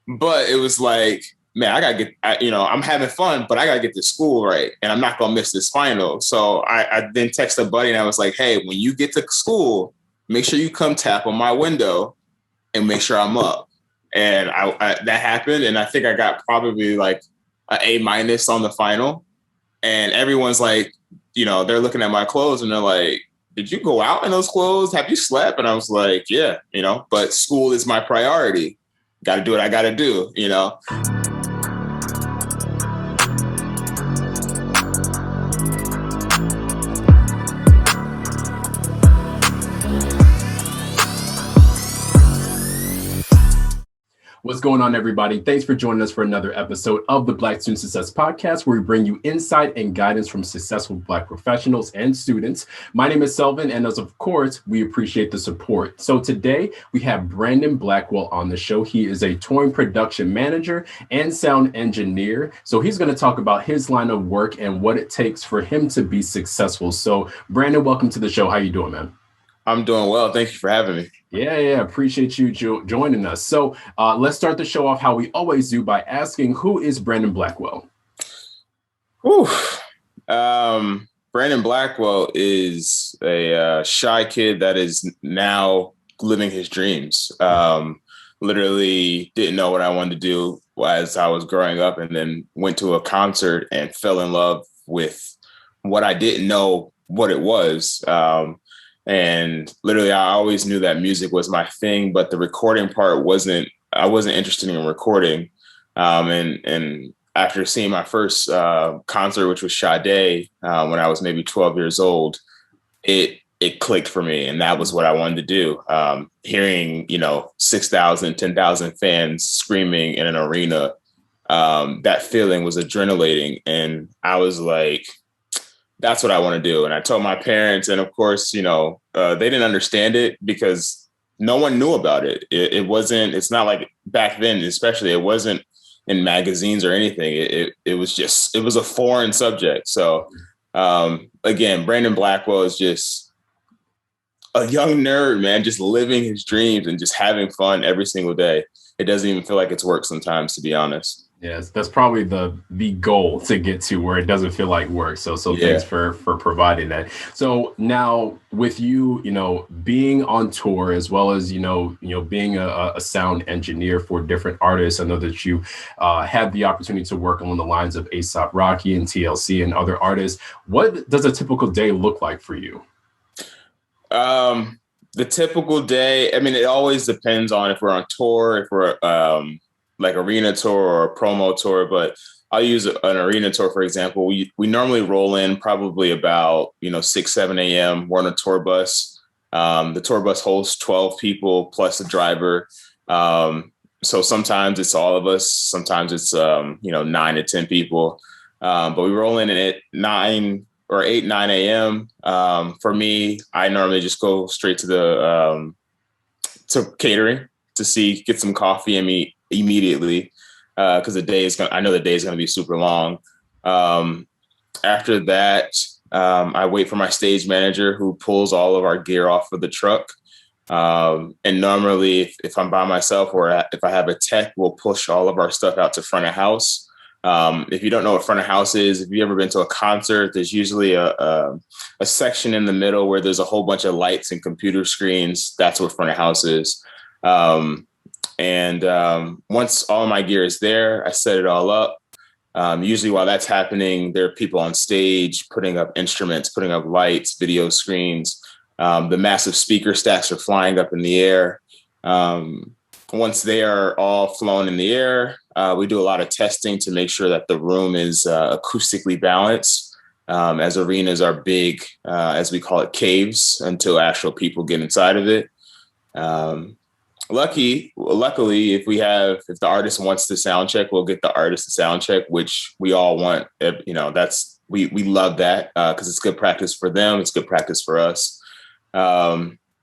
But it was like, man, I gotta I'm having fun, but I gotta get to school right, and I'm not gonna miss this final. So I then texted a buddy and I was like, hey, when you get to school, make sure you come tap on my window and make sure I'm up. And that happened, and I think I got probably like an A- on the final. And everyone's like, they're looking at my clothes and they're like, did you go out in those clothes? Have you slept? And I was like, yeah, but school is my priority. Got to do what I got to do. What's going on, everybody? Thanks for joining us for another episode of the Black Student Success Podcast, where we bring you insight and guidance from successful Black professionals and students. My name is Selvin, and as of course, we appreciate the support. So today we have Brandon Blackwell on the show. He is a touring production manager and sound engineer. So he's going to talk about his line of work and what it takes for him to be successful. So Brandon, welcome to the show. How you doing, man? I'm doing well. Thank you for having me. Yeah. Appreciate you joining us. So let's start the show off how we always do by asking, who is Brandon Blackwell? Brandon Blackwell is a shy kid that is now living his dreams. Literally didn't know what I wanted to do as I was growing up, and then went to a concert and fell in love with what I didn't know what it was. And literally, I always knew that music was my thing, but the recording part I wasn't interested in recording. And after seeing my first concert, which was Sadé, when I was maybe 12 years old, it clicked for me. And that was what I wanted to do. Hearing, 6,000, 10,000 fans screaming in an arena, that feeling was adrenalating. And I was like, that's what I want to do. And I told my parents, and of course, they didn't understand it because no one knew about it. It's not like back then, especially, it wasn't in magazines or anything. It was a foreign subject. So again, Brandon Blackwell is just a young nerd, man, just living his dreams and just having fun every single day. It doesn't even feel like it's work sometimes, to be honest. Yes, that's probably the goal to get to where it doesn't feel like work. So yeah. Thanks for providing that. So now with you, being on tour as well as, being a sound engineer for different artists. I know that you had the opportunity to work along the lines of A$AP Rocky and TLC and other artists. What does a typical day look like for you? The typical day, I mean, it always depends on if we're on tour, if we're like arena tour or a promo tour, but I'll use an arena tour, for example. We normally roll in probably about, 6, 7 a.m. We're on a tour bus. The tour bus holds 12 people plus a driver. So sometimes it's all of us. Sometimes it's, 9 to 10 people. But we roll in at 9 or 8, 9 a.m. For me, I normally just go straight to to catering to get some coffee and meet immediately, because I know the day is going to be super long. After that, I wait for my stage manager, who pulls all of our gear off of the truck. And normally if I'm by myself or if I have a tech, we'll push all of our stuff out to front of house. If you don't know what front of house is, if you've ever been to a concert, there's usually a section in the middle where there's a whole bunch of lights and computer screens. That's what front of house is. And once all my gear is there, I set it all up. Usually while that's happening, there are people on stage putting up instruments, putting up lights, video screens. The massive speaker stacks are flying up in the air. Once they are all flown in the air, we do a lot of testing to make sure that the room is acoustically balanced, as arenas are big, as we call it, caves, until actual people get inside of it. Luckily, if the artist wants to sound check, we'll get the artist to sound check, which we all want. We love that, because it's good practice for them. It's good practice for us.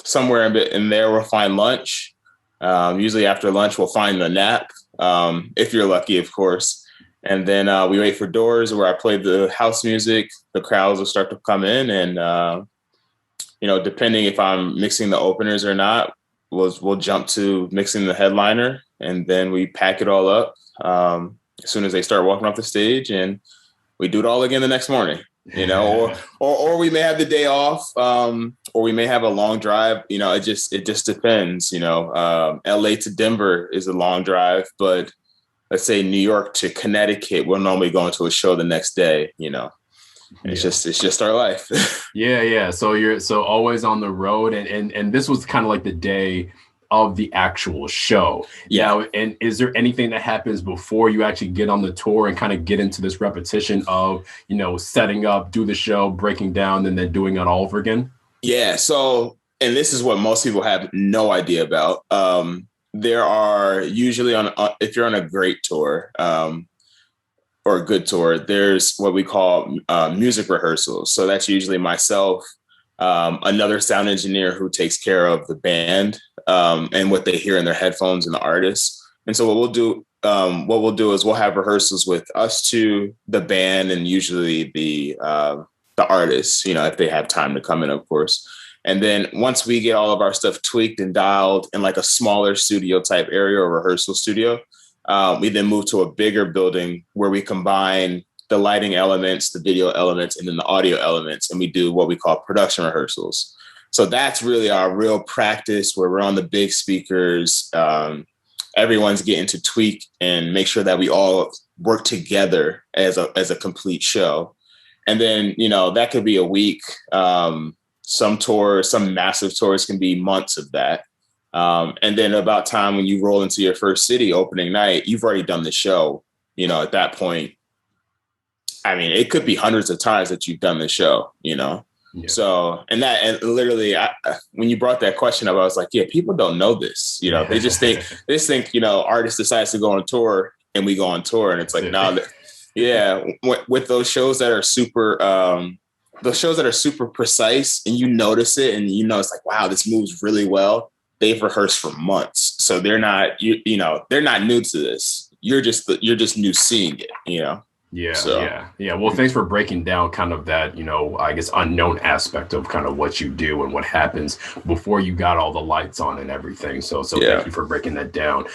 Somewhere in there, we'll find lunch. Usually after lunch, we'll find the nap, if you're lucky, of course. And then we wait for doors where I play the house music. The crowds will start to come in, and depending if I'm mixing the openers or not, we'll jump to mixing the headliner. and then we pack it all up as soon as they start walking off the stage, and we do it all again the next morning. Or we may have the day off, or we may have a long drive. It just depends. LA to Denver is a long drive, but let's say New York to Connecticut, we're normally going to a show the next day. It's just our life. Yeah. So you're always on the road, and this was kind of like the day of the actual show. Yeah. Now, and is there anything that happens before you actually get on the tour and kind of get into this repetition of, setting up, do the show, breaking down, and then doing it all over again? Yeah. So, and this is what most people have no idea about. There are usually if you're on a great tour, or a good tour, there's what we call music rehearsals. So that's usually myself, another sound engineer who takes care of the band, and what they hear in their headphones, and the artists. And so what we'll do is we'll have rehearsals with us two, the band, and usually the artists, if they have time to come in, of course. And then once we get all of our stuff tweaked and dialed in like a smaller studio type area or rehearsal studio, we then move to a bigger building where we combine the lighting elements, the video elements, and then the audio elements. And we do what we call production rehearsals. So that's really our real practice, where we're on the big speakers. Everyone's getting to tweak and make sure that we all work together as a complete show. And then, that could be a week. Some massive tours can be months of that. And then about time when you roll into your first city opening night, you've already done the show. At that point, I mean, it could be hundreds of times that you've done the show, Yeah. So, and literally, when you brought that question up, I was like, yeah, people don't know this. They just think, artist decides to go on tour and we go on tour. And it's like, no, with those shows that are super, precise, and you notice it, and it's like, wow, this moves really well. They've rehearsed for months. So they're not, they're not new to this. You're just new seeing it, Yeah. Well, thanks for breaking down kind of that, I guess, unknown aspect of kind of what you do and what happens before you got all the lights on and everything. So Thank you for breaking that down.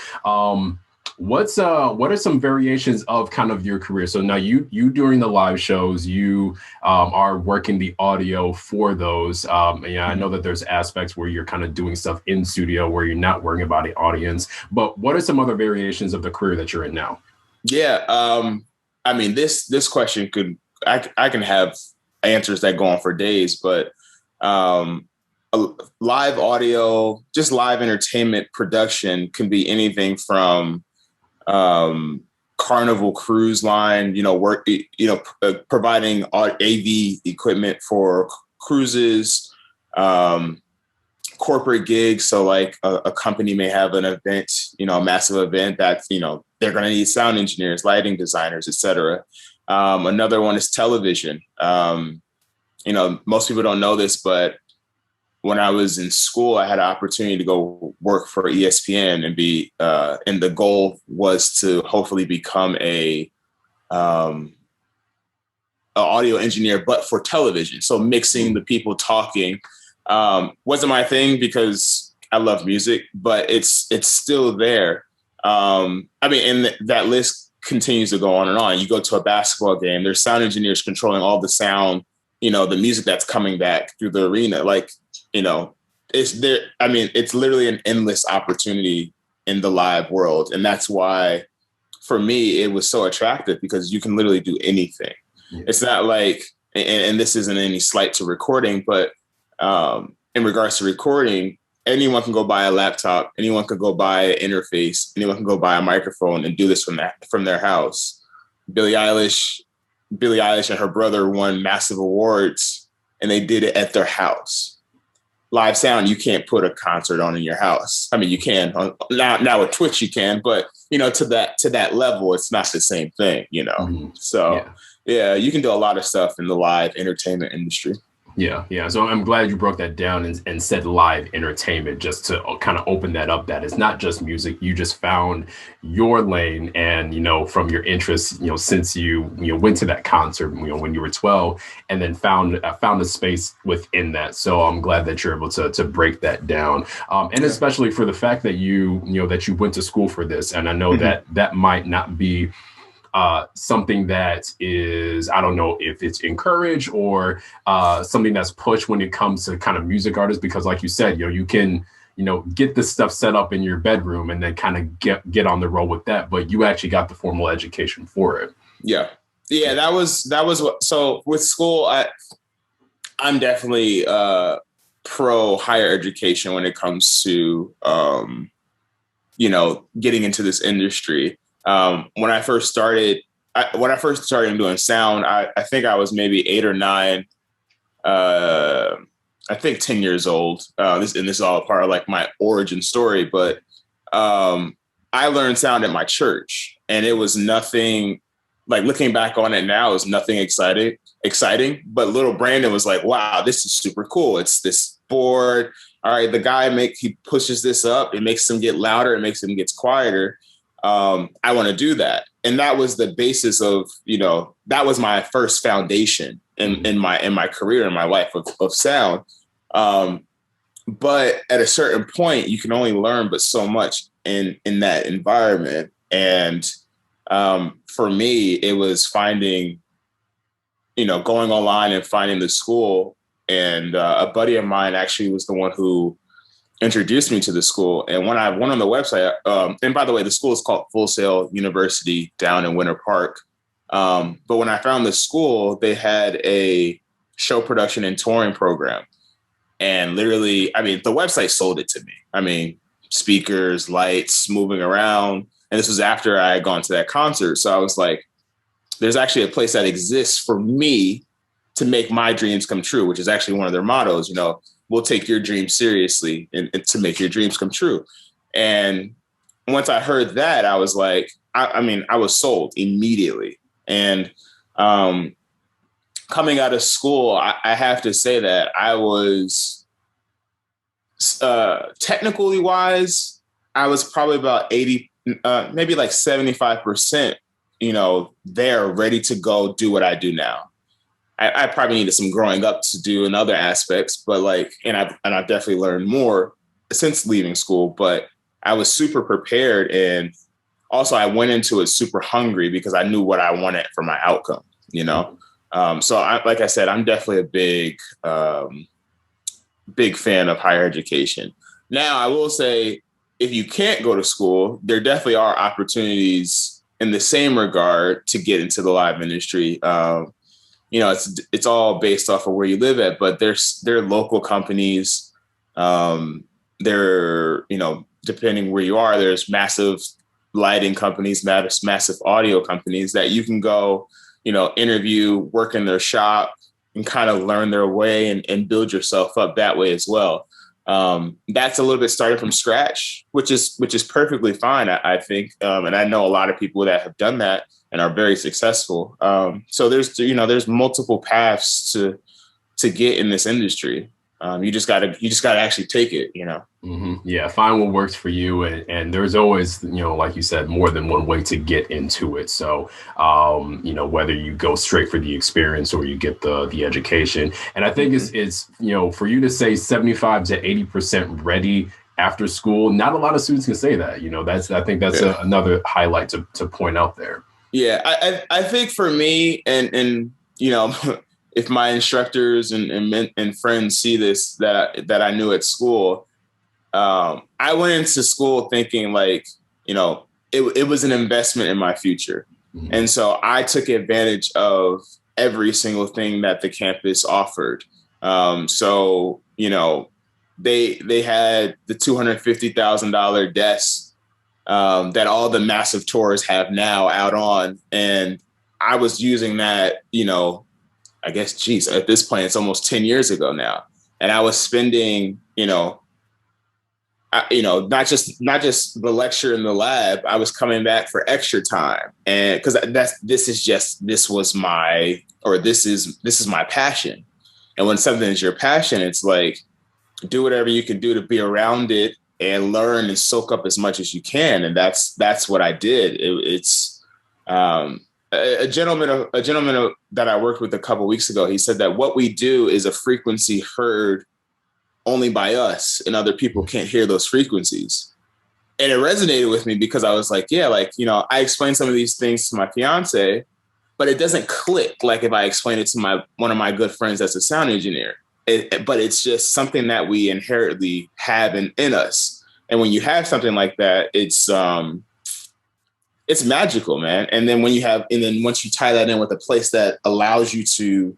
What are some variations of kind of your career? So now you during the live shows, you are working the audio for those. I know that there's aspects where you're kind of doing stuff in studio where you're not worrying about the audience. But what are some other variations of the career that you're in now? Yeah. I mean, this question I can have answers that go on for days, but live audio, just live entertainment production can be anything from Carnival Cruise Line, providing AV equipment for cruises, corporate gigs. So like a company may have an event, a massive event that, they're going to need sound engineers, lighting designers, et cetera. Another one is television. Most people don't know this, but when I was in school, I had an opportunity to go work for ESPN and and the goal was to hopefully become a audio engineer, but for television. So mixing the people talking wasn't my thing because I love music, but it's still there. And that list continues to go on and on. You go to a basketball game, there's sound engineers controlling all the sound, the music that's coming back through the arena. Like, it's there. I mean, it's literally an endless opportunity in the live world. And that's why, for me, it was so attractive, because you can literally do anything. Yeah. It's not like, and this isn't any slight to recording, but in regards to recording, anyone can go buy a laptop, anyone can go buy an interface, anyone can go buy a microphone and do this from their house. Billie Eilish and her brother won massive awards, and they did it at their house. Live sound, you can't put a concert on in your house. I mean, you can now with Twitch, you can, but to that level, it's not the same thing. Mm-hmm. So yeah, you can do a lot of stuff in the live entertainment industry. Yeah. So I'm glad you broke that down and said live entertainment, just to kind of open that up, that it's not just music. You just found your lane, and, from your interests, since you went to that concert, when you were 12, and then found a space within that. So I'm glad that you're able to break that down. And especially for the fact that that you went to school for this. And I know that might not be something that is, I don't know if it's encouraged or something that's pushed when it comes to kind of music artists, because like you said, you can, get this stuff set up in your bedroom and then kind of get on the road with that, but you actually got the formal education for it. Yeah. That was what, so with school, I'm definitely pro higher education when it comes to, getting into this industry. When I first started doing sound, I think I was maybe 8 or 9, I think 10 years old. This is all part of like my origin story, but I learned sound at my church, and it was nothing, like, looking back on it now, is nothing exciting. But little Brandon was like, wow, this is super cool. It's this board. All right, the guy he pushes this up, it makes him get louder, it makes him get quieter. I want to do that. And that was the basis of, that was my first foundation in my career, in my life of sound. But at a certain point, you can only learn but so much in that environment. And for me, it was finding, going online and finding the school. And a buddy of mine actually was the one who introduced me to the school. And when I went on the website, and by the way, the school is called Full Sail University down in Winter Park. But when I found the school, they had a show production and touring program. And literally, the website sold it to me. Speakers, lights, moving around. And this was after I had gone to that concert. So I was like, there's actually a place that exists for me to make my dreams come true, which is actually one of their mottos, we'll take your dreams seriously and to make your dreams come true. And once I heard that, I was like, I was sold immediately. And coming out of school, I have to say that I was technically wise, I was probably about 80, maybe like 75%, there ready to go do what I do now. I probably needed some growing up to do in other aspects, but I've definitely learned more since leaving school, but I was super prepared. And also I went into it super hungry because I knew what I wanted for my outcome, So like I said, I'm definitely a big fan of higher education. Now, I will say, if you can't go to school, there definitely are opportunities in the same regard to get into the live industry. It's all based off of where you live at, but there are local companies. Depending where you are, there's massive lighting companies, massive audio companies that you can go, interview, work in their shop, and kind of learn their way and build yourself up that way as well. That's a little bit starting from scratch, which is perfectly fine, I think. And I know a lot of people that have done that and are very successful. So there's multiple paths to get in this industry. You just gotta actually take it, Mm-hmm. Yeah, find what works for you, and there's always, like you said, more than one way to get into it. So, whether you go straight for the experience or you get the education, and I think it's for you to say 75 to 80% ready after school, not a lot of students can say that. I think that's another highlight to point out there. Yeah, I think for me, and if my instructors and friends see this that I knew at school, I went into school thinking it was an investment in my future. Mm-hmm. And so I took advantage of every single thing that the campus offered. So they had the $250,000 desks that all the massive tours have now out on, and I was using that, I guess, at this point, it's almost 10 years ago now. And I was spending, not just the lecture in the lab, I was coming back for extra time. And because this is my passion. And when something is your passion, it's like, do whatever you can do to be around it and learn and soak up as much as you can. And that's what I did. It's a gentleman that I worked with a couple of weeks ago. He said that what we do is a frequency heard only by us, and other people can't hear those frequencies. And it resonated with me because I was like, yeah, like, I explained some of these things to my fiance, but it doesn't click like if I explain it to one of my good friends that's a sound engineer. But it's just something that we inherently have in us. And when you have something like that, it's magical, man. And then once you tie that in with a place that allows you to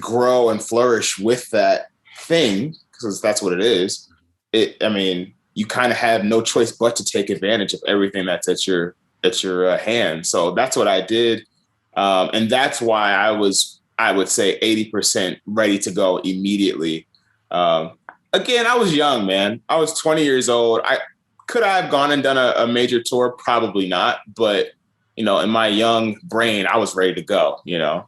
grow and flourish with that thing, because that's what it is. You kind of have no choice but to take advantage of everything that's at your hand. So that's what I did. And that's why I would say 80% ready to go immediately. Again, I was young, man. I was 20 years old. Could I have gone and done a major tour? Probably not. But, in my young brain, I was ready to go, Yeah.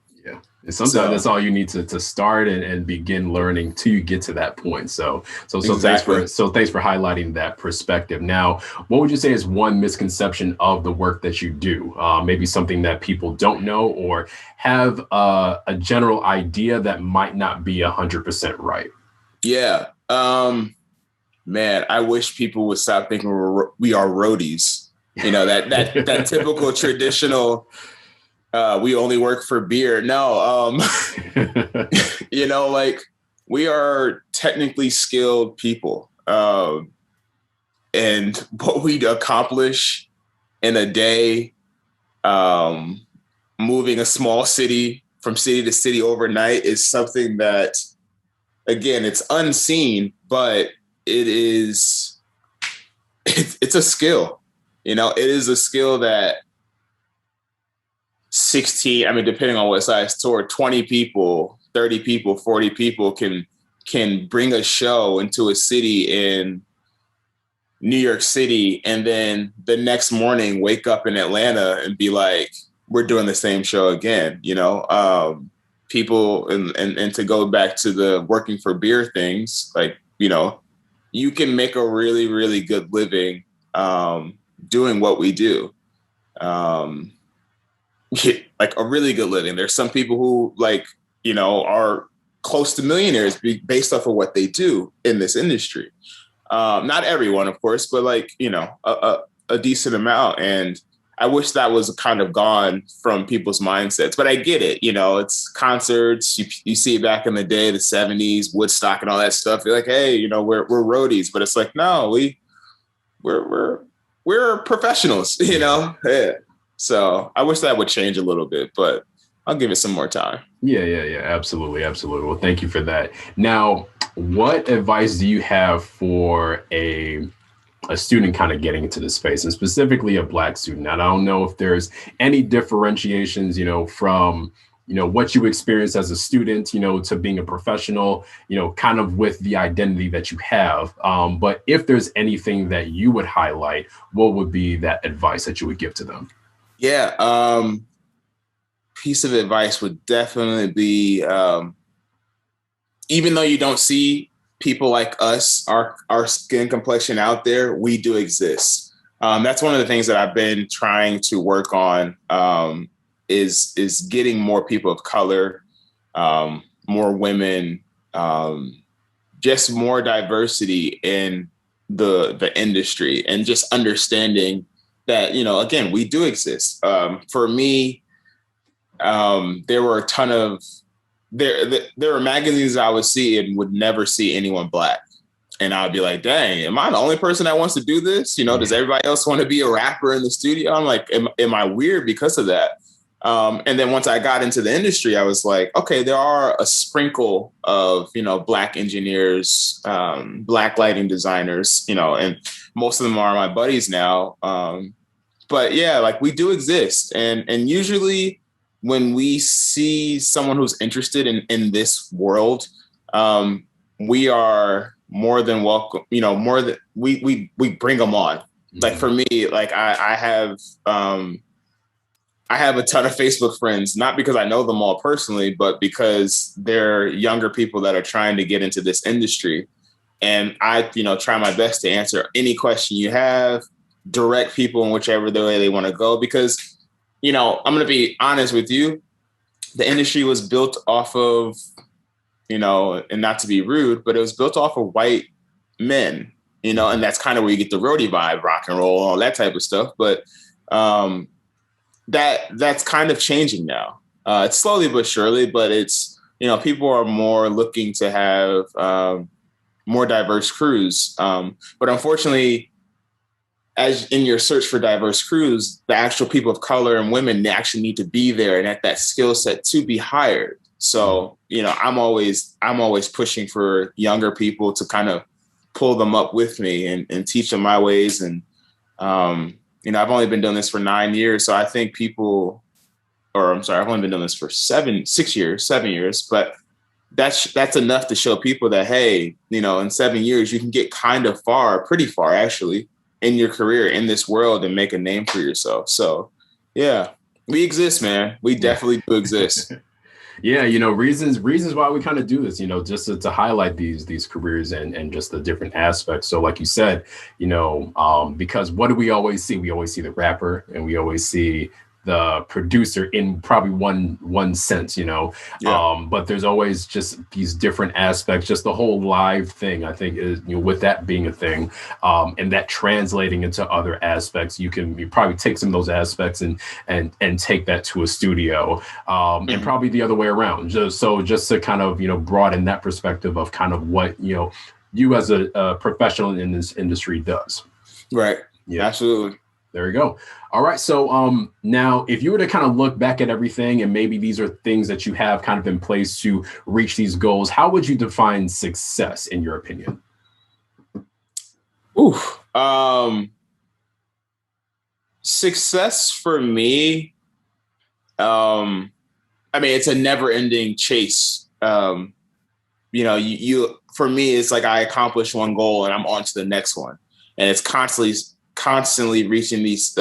And sometimes that's all you need to start and begin learning till you get to that point. So exactly. thanks for highlighting that perspective. Now, what would you say is one misconception of the work that you do? Maybe something that people don't know or have a general idea that might not be 100% right. Yeah. Man, I wish people would stop thinking we are roadies. That typical traditional. We only work for beer. No, like we are technically skilled people. And what we accomplish in a day, moving a small city from city to city overnight is something that, again, it's unseen, but it's a skill. It is a skill that 16, depending on what size tour, 20 people, 30 people, 40 people can bring a show into a city in New York City and then the next morning wake up in Atlanta and be like, we're doing the same show again, people and to go back to the working for beer things, like, you can make a really, really good living doing what we do. Like a really good living. There's some people who are close to millionaires based off of what they do in this industry. Not everyone, of course, but a decent amount. And I wish that was kind of gone from people's mindsets, but I get it. It's concerts. You see it back in the day, the 70s, Woodstock and all that stuff. You're like, hey, we're roadies, but it's like, no, we're professionals, Yeah. So I wish that would change a little bit, but I'll give it some more time. Yeah. Absolutely. Well, thank you for that. Now, what advice do you have for a student kind of getting into the space, and specifically a Black student? And I don't know if there's any differentiations, from, what you experience as a student, to being a professional, kind of with the identity that you have. But if there's anything that you would highlight, what would be that advice that you would give to them? Yeah. Piece of advice would definitely be, even though you don't see people like us, our skin complexion out there, we do exist. That's one of the things that I've been trying to work on, is getting more people of color, more women, just more diversity in the industry, and just understanding that, again, we do exist. For me, there were a ton of, there were magazines I would see and would never see anyone Black. And I'd be like, dang, am I the only person that wants to do this? Does everybody else want to be a rapper in the studio? I'm like, am I weird because of that? And then once I got into the industry, I was like, okay, there are a sprinkle of, Black engineers, Black lighting designers, and most of them are my buddies now. But yeah, like we do exist. And usually when we see someone who's interested in this world, we are more than welcome, more than we bring them on. Mm-hmm. Like for me, like I have I have a ton of Facebook friends, not because I know them all personally, but because they're younger people that are trying to get into this industry. And I, try my best to answer any question you have, direct people in whichever the way they want to go. Because, I'm going to be honest with you, the industry was built off of, and not to be rude, but it was built off of white men, and that's kind of where you get the roadie vibe, rock and roll, all that type of stuff. But that's kind of changing now. It's slowly but surely, but it's, people are more looking to have more diverse crews. But unfortunately, as in your search for diverse crews, the actual people of color and women, they actually need to be there and at that skill set to be hired. So, I'm always pushing for younger people to kind of pull them up with me and teach them my ways. And, I've only been doing this for 9 years. So I think I've only been doing this for 7 years, but that's enough to show people that, hey, in 7 years, you can get pretty far actually in your career in this world and make a name for yourself. So yeah, we exist, man. We definitely do exist. Yeah, reasons why we kind of do this, just to highlight these careers and just the different aspects. So like you said, because what do we always see? We always see the rapper and we always see the producer in probably one sense, Yeah. But there's always just these different aspects, just the whole live thing, I think is, with that being a thing, and that translating into other aspects, you probably take some of those aspects and take that to a studio, and probably the other way around. Just to kind of, broaden that perspective of kind of what, you as a professional in this industry does. Right. Yeah, absolutely. There we go. All right. So now if you were to kind of look back at everything and maybe these are things that you have kind of in place to reach these goals, how would you define success in your opinion? Success for me, it's a never ending chase. You for me, it's like I accomplish one goal and I'm on to the next one. And it's constantly reaching these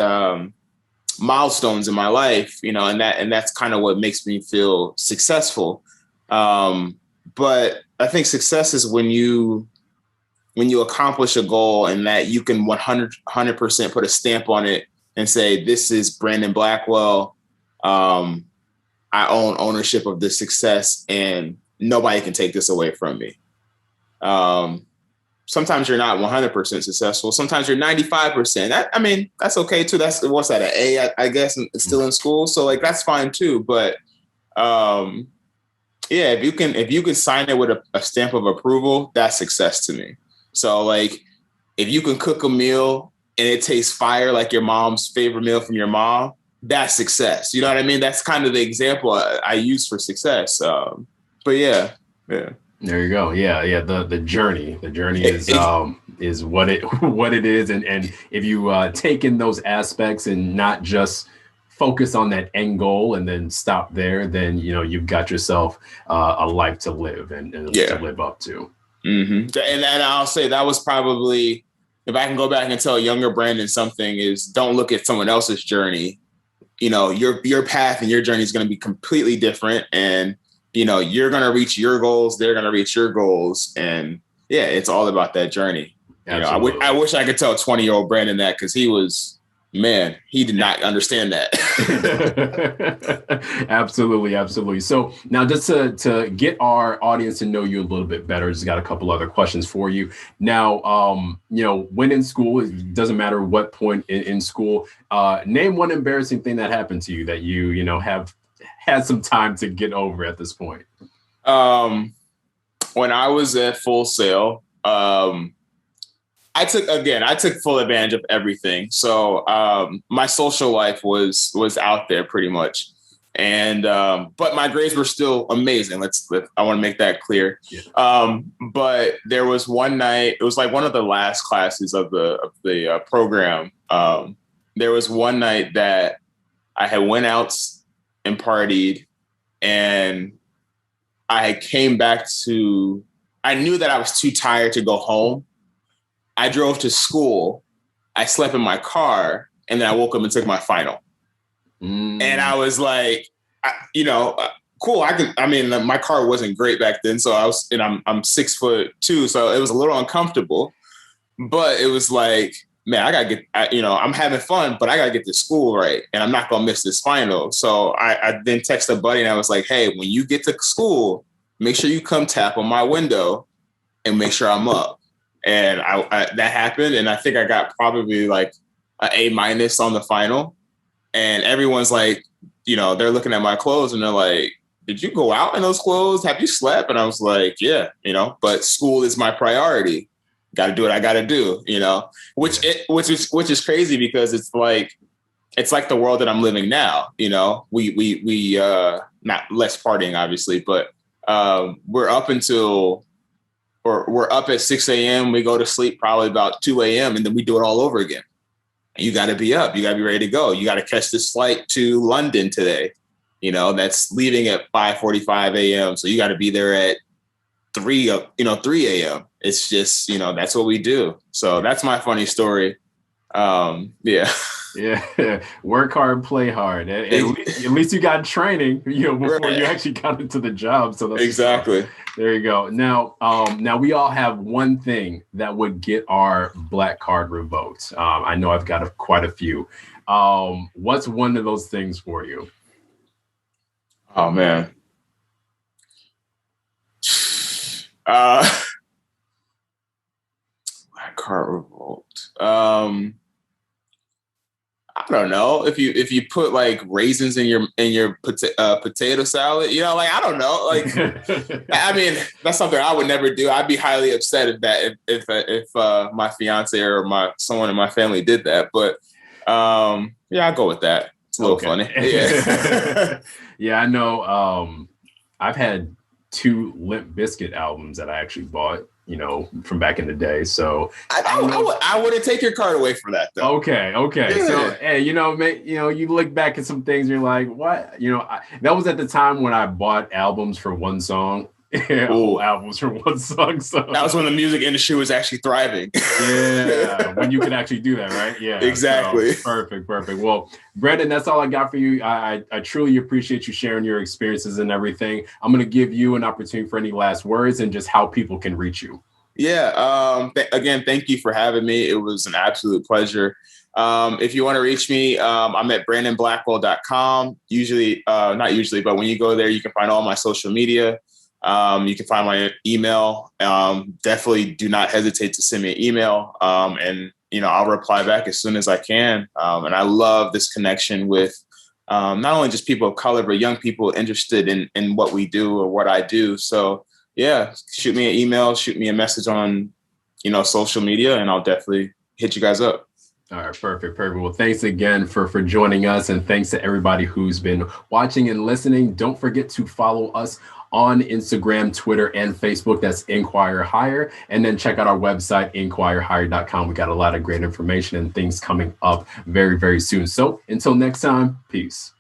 milestones in my life, and that's kind of what makes me feel successful. But I think success is when you accomplish a goal and that you can 100% put a stamp on it and say, this is Brandon Blackwell. I own ownership of this success and nobody can take this away from me. Sometimes you're not 100% successful. Sometimes you're 95%. That's okay too. That's what's that, an A, I guess, and it's still in school. So like, that's fine too. But if you can sign it with a stamp of approval, that's success to me. So like, if you can cook a meal and it tastes fire, like your mom's favorite meal from your mom, that's success. You know what I mean? That's kind of the example I use for success. But yeah. There you go. Yeah. The journey is what it is. And if you take in those aspects and not just focus on that end goal and then stop there, then, you've got yourself a life to live and to live up to. Mm-hmm. And I'll say that was probably, if I can go back and tell younger Brandon something, is don't look at someone else's journey. Your path and your journey is going to be completely different. And you're going to reach your goals. They're going to reach your goals. And yeah, it's all about that journey. I wish I could tell 20-year-old Brandon that, because he did not understand that. Absolutely. So now just to get our audience to know you a little bit better, just got a couple other questions for you. Now, when in school, it doesn't matter what point in school, name one embarrassing thing that happened to you that you have had some time to get over at this point. When I was at Full Sail, I took full advantage of everything. So my social life was out there pretty much. And but my grades were still amazing. I want to make that clear. Yeah. But there was one night, it was like one of the last classes of the program. There was one night that I had went out and partied, and I came back I knew that I was too tired to go home. I drove to school, I slept in my car, and then I woke up and took my final. And I was like, cool. My car wasn't great back then. So I'm 6'2", so it was a little uncomfortable, but it was like, man, I gotta I'm having fun, but I gotta get to school right. And I'm not gonna miss this final. So I then texted a buddy and I was like, hey, when you get to school, make sure you come tap on my window and make sure I'm up. And that happened. And I think I got probably like an A- on the final. And everyone's like, they're looking at my clothes and they're like, did you go out in those clothes? Have you slept? And I was like, yeah, but school is my priority. Got to do what I got to do, which is crazy because it's like the world that I'm living now. We not less partying, obviously, but we're up at 6 a.m. We go to sleep probably about 2 a.m. and then we do it all over again. You got to be up. You got to be ready to go. You got to catch this flight to London today. That's leaving at 5:45 a.m. So you got to be there at 3 a.m. It's just, that's what we do. So that's my funny story. Yeah. Yeah. Work hard, play hard. At least you got training, before you actually got into the job. So that's exactly. There you go. Now we all have one thing that would get our black card revoked. I know I've got quite a few. What's one of those things for you? Oh man. Black card revoked. I don't know if you put like raisins in your potato salad, I don't know, like I mean, that's something I would never do. I'd be highly upset if my fiance or someone in my family did that. But yeah, I'll go with that. It's a little funny. Yeah. Yeah, I know. I've had 2 Limp Bizkit albums that I actually bought, from back in the day. So I wouldn't take your card away for that though. Okay. Yeah. So, hey, you look back at some things and you're like, what? That was at the time when I bought albums for one song. Whole albums for one song. So that was when the music industry was actually thriving. Yeah, when you could actually do that, right? Yeah, exactly. So, perfect. Well, Brandon, that's all I got for you. I truly appreciate you sharing your experiences and everything. I'm going to give you an opportunity for any last words and just how people can reach you. Yeah. Again, thank you for having me. It was an absolute pleasure. If you want to reach me, I'm at brandonblackwell.com. Not usually, but when you go there, you can find all my social media. You can find my email. Definitely do not hesitate to send me an email. And I'll reply back as soon as I can. And I love this connection with not only just people of color, but young people interested in what we do or what I do. So yeah, shoot me an email, shoot me a message on, social media, and I'll definitely hit you guys up. All right, perfect. Well, thanks again for joining us, and thanks to everybody who's been watching and listening. Don't forget to follow us on Instagram, Twitter, and Facebook. That's Inquire Hire. And then check out our website, inquirehire.com. We got a lot of great information and things coming up very, very soon. So until next time, peace.